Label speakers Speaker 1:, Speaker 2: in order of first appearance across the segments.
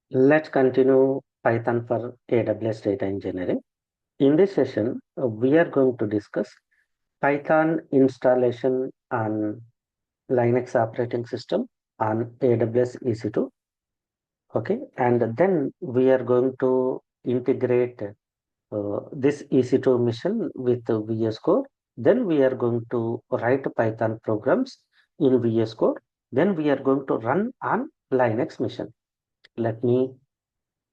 Speaker 1: Let's continue Python for AWS data engineering. In this session, we are going to discuss Python installation on Linux operating system on AWS EC2. Okay, and then we are going to integrate this EC2 mission with VS Code. Then we are going to write Python programs in VS Code. Then we are going to run on Linux mission. Let me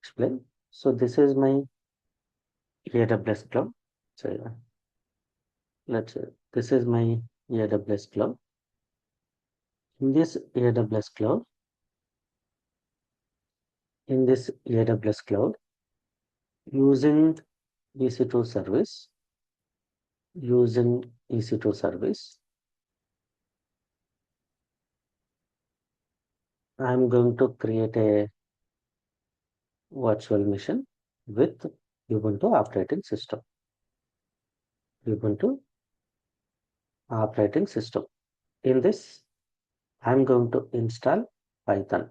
Speaker 1: explain. So this is my AWS cloud. So let's say this is my AWS cloud. In this AWS cloud, using EC2 service, using EC2 service, I'm going to create a virtual machine with Ubuntu operating system. Ubuntu operating system. In this, I'm going to install Python.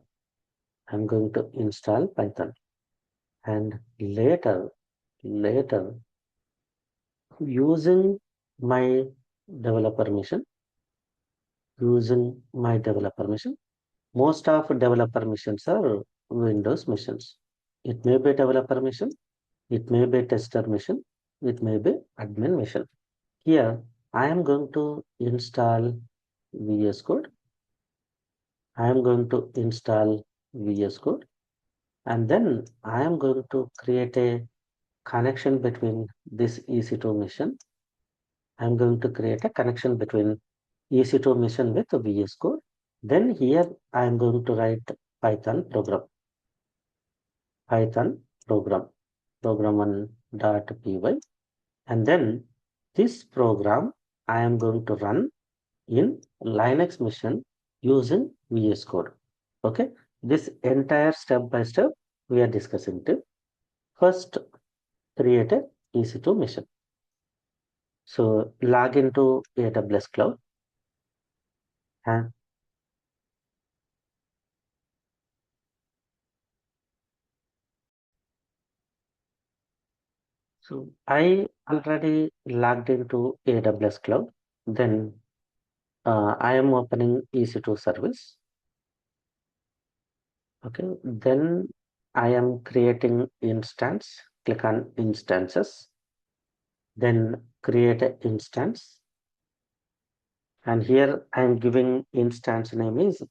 Speaker 1: I'm going to install Python, and later using my developer mission, most of developer missions are Windows missions. It may be developer mission, it may be tester mission, it may be admin mission. Here, I am going to install VS Code. I am going to install VS Code, and then I am going to create a connection between this EC2 mission. I'm going to create a connection between EC2 mission with VS Code. Then here I'm going to write Python program, program1.py. And then this program I am going to run in Linux machine using VS Code. Okay, this entire step by step we are discussing to first create a EC2 machine. So log into AWS cloud and so I already logged into AWS cloud. Then I am opening EC2 service. Okay, then I am creating instance. Click on instances. Then create an instance. And here I am giving instance name is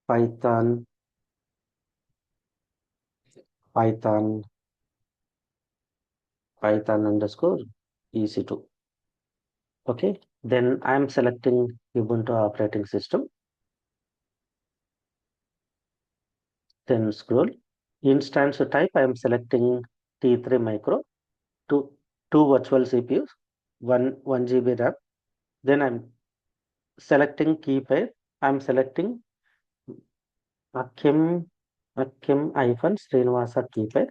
Speaker 1: Python Python underscore EC2. Okay, then I am selecting Ubuntu operating system. Then scroll. Instance type, I am selecting T3 micro, two virtual CPUs, 1 GB RAM. Then I'm selecting key pair. I'm selecting Akkem Sreenivas key pair.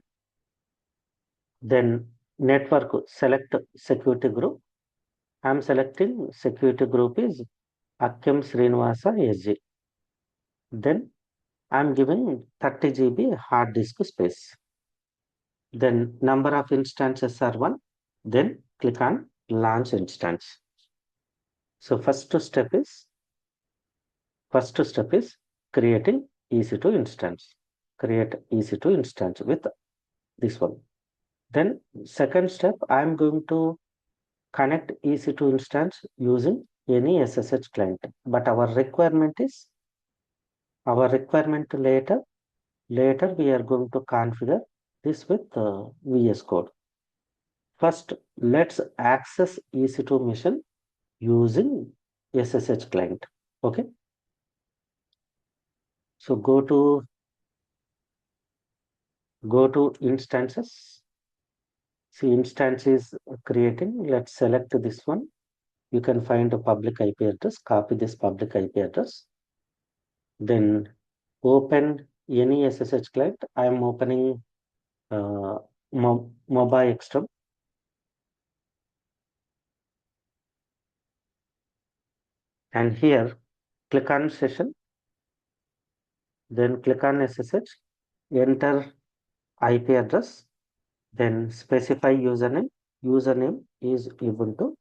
Speaker 1: Then network, select security group. I'm selecting security group is Akkem Sreenivas SG. Then I'm giving 30 GB hard disk space. Then number of instances are 1. Then click on launch instance. So first step is creating EC2 instance. Create EC2 instance with this one. Then second step, I am going to connect EC2 instance using any SSH client. But our requirement later we are going to configure this with VS Code. First, let's access EC2 mission using SSH client. Okay. So go to instances. See, instance is creating. Let's select this one. You can find a public IP address. Copy this public IP address. Then open any SSH client. I am opening Mobile Extreme. And here click on session. Then click on SSH. enter IP address, then specify username. Username is Ubuntu,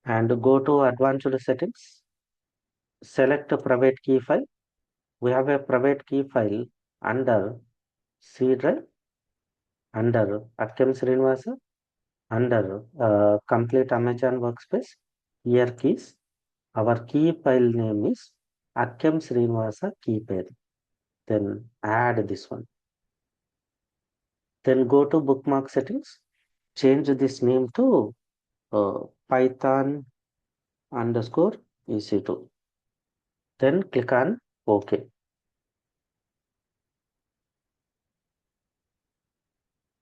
Speaker 1: and go to advanced settings. Select a private key file. We have a private key file under C drive, under Akkem Sreenivas, under complete Amazon workspace. Here keys. Our key file name is Akkem Sreenivas key pair. Then add this one. Then go to bookmark settings. Change this name to Python underscore EC2. Then click on OK.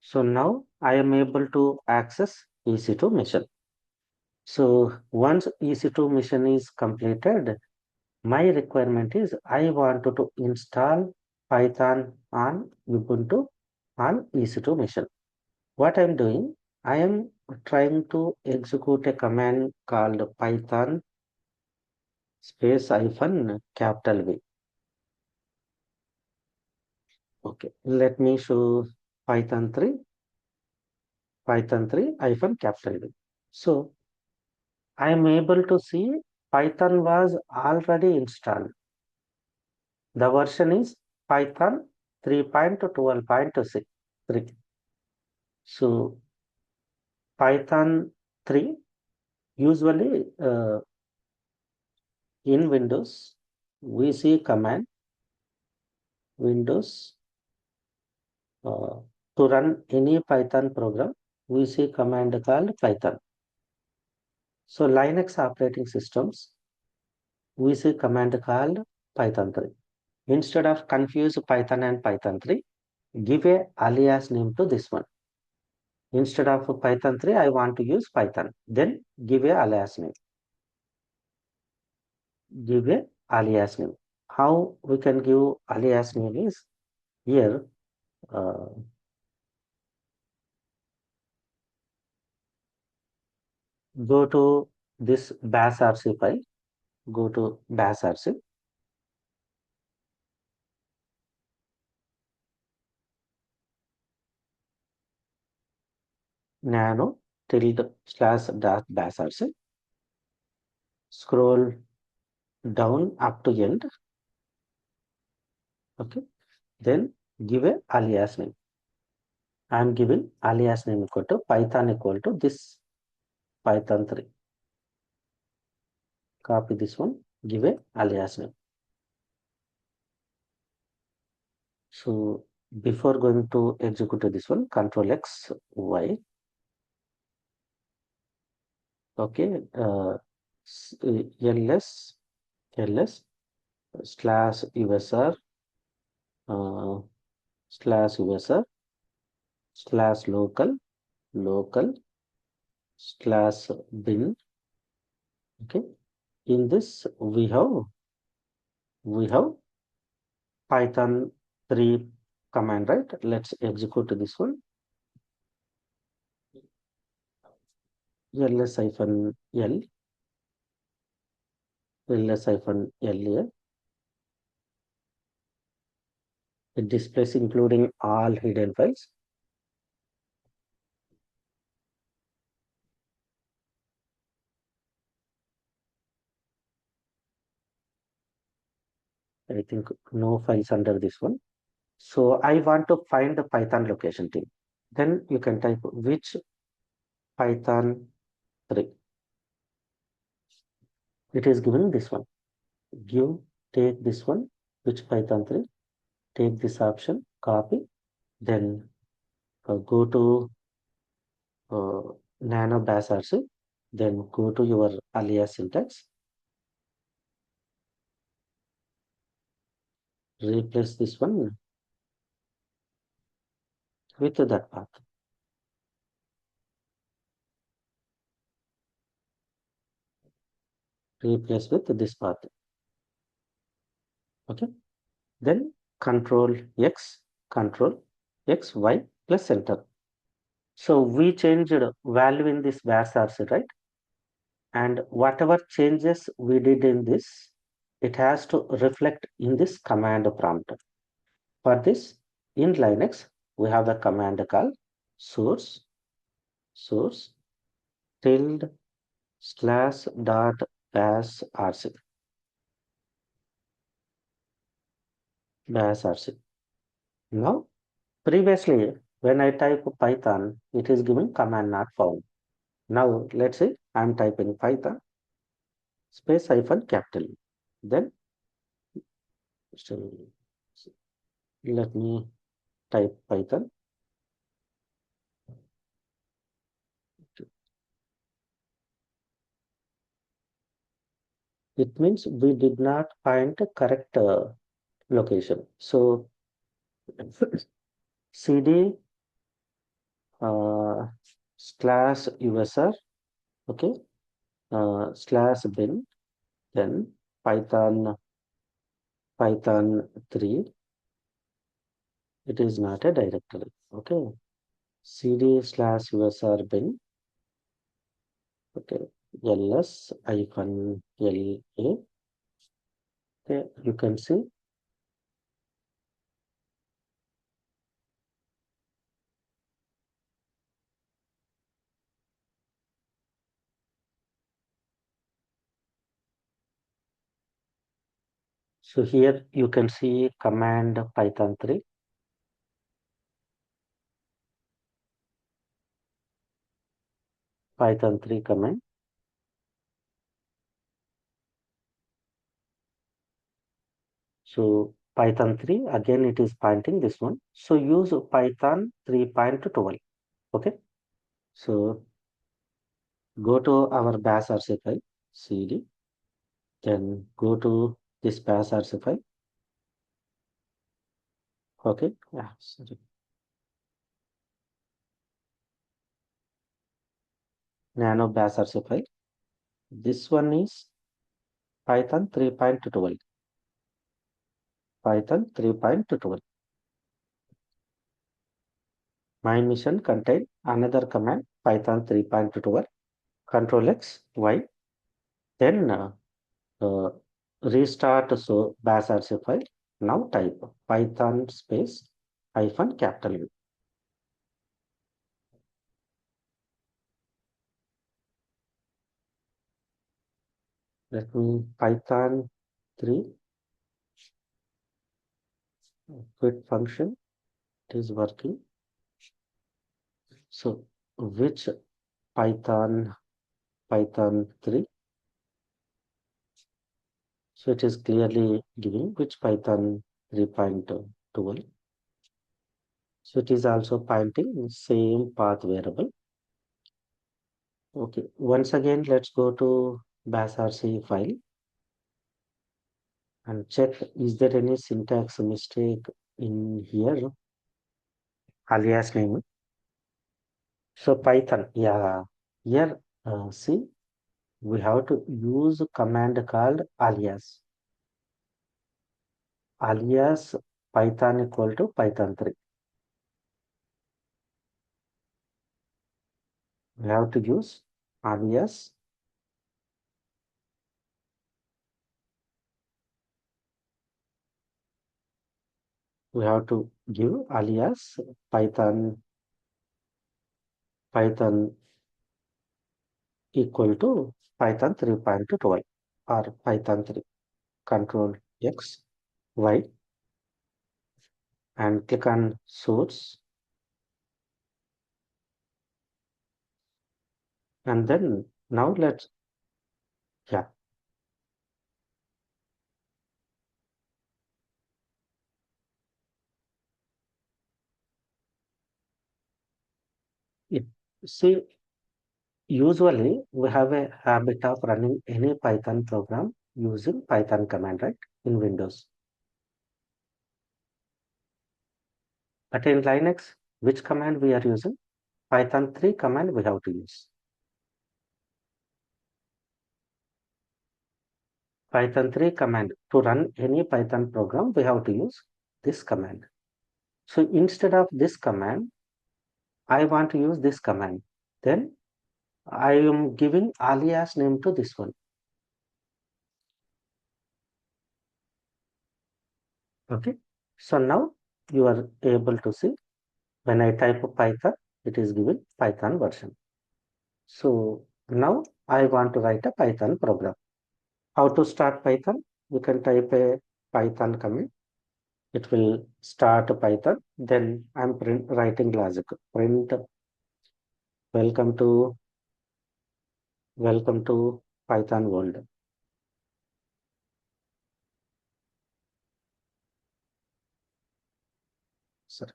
Speaker 1: So now I am able to access EC2 mission. So once EC2 mission is completed, my requirement is I want to install Python on Ubuntu on EC2 mission. What I'm doing, I am trying to execute a command called Python space hyphen capital V. Okay, let me show Python 3 hyphen capital V. So I am able to see Python was already installed. The version is Python 3.12.3. So Python 3 usually in Windows we see command Windows to run any Python program we see command called Python. So Linux operating systems we see command called Python 3. Instead of confuse Python and Python 3, give a alias name to this one. Instead of Python 3, I want to use Python. Then give a alias name. Give a alias name. How we can give alias name is here. Go to this bash rc file. Go to bash rc. Nano tilde slash dash bash rc. Scroll down up to end. Okay. Then give a alias name. I am giving alias name equal to Python equal to this Python 3. Copy this one, give a alias name. So before going to execute this one, Control X, Y. Okay, ls slash usr slash usr slash local slash bin. Okay, in this we have Python 3 command, right? Let's execute this one. ls hyphen l ls hyphen l here. It displays including all hidden files. I think no files under this one. So I want to find the Python location team. Then you can type which Python 3. It is given this one. Take this one, which Python 3. Take this option, copy. Then go to nano bash rc. Then go to your alias syntax. Replace this one with that path. Replace with this path. Okay. Then Control X, Y plus enter. So we changed value in this bash RC, right? And whatever changes we did in this, it has to reflect in this command prompt. For this, in Linux, we have the command called source tilde slash dot bash rc. Now, previously, when I type Python, it is giving command not found. Now, let's say I'm typing Python space hyphen capital. Then, so let me type Python. It means we did not find the correct location. So, cd slash usr, okay, slash bin, then Python 3. It is not a directory. Okay. cd slash usr bin. Okay. ls hyphen la. Okay. You can see. So here you can see command Python 3. Python 3 command. So Python 3, again it is pointing this one. So use Python 3.12. Okay. So go to our bash RC file, cd, then go to this bash RC file. Okay. Yeah, sorry. Nano bash RC file. This one is Python 3.12. Python 3.12. My mission contain another command Python 3.12. Control X, Y. Then uh, restart so bash RC file. Now type Python space hyphen capital U. Let me Python 3 quit function. It is working. So which Python 3? So it is clearly giving which Python 3.12. So it is also pointing same path variable. Okay. Once again, let's go to bash RC file and check is there any syntax mistake in here, alias name. So Python, yeah, here see we have to use a command called alias. Alias Python equal to Python 3. We have to use alias. We have to give alias Python equal to Python 3.12 or Python 3. Control X, Y, and click on source. And then now let's, yeah, it, see, usually we have a habit of running any Python program using Python command, right, in Windows. But in Linux, which command we are using? Python 3 command we have to use. Python 3 command to run any Python program, we have to use this command. So instead of this command, I want to use this command. Then I am giving alias name to this one. Okay. So now you are able to see when I type Python, it is given Python version. So now I want to write a Python program. How to start Python? You can type a Python command. It will start Python. Then I'm writing logic. Print welcome to Python world. Sorry.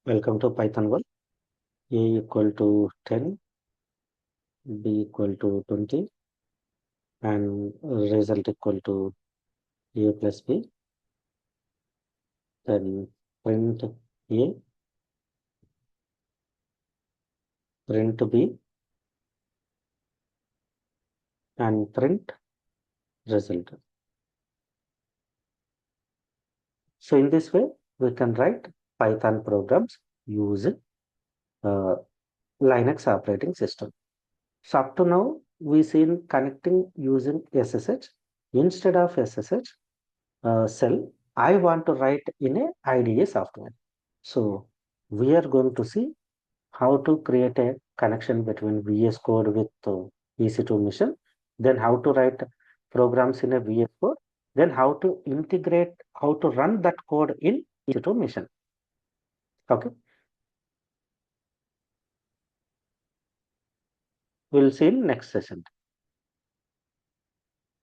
Speaker 1: Welcome to Python world. A equal to 10, B equal to 20, and result equal to A plus B. Then print A, print B, and print result. So in this way, we can write Python programs using uh, Linux operating system. So up to now, we seen connecting using SSH. Instead of SSH cell, I want to write in a IDE software. So we are going to see how to create a connection between VS Code with EC2 mission, then how to write programs in a VS Code, then how to integrate, how to run that code in EC2 mission. Okay, we'll see in next session.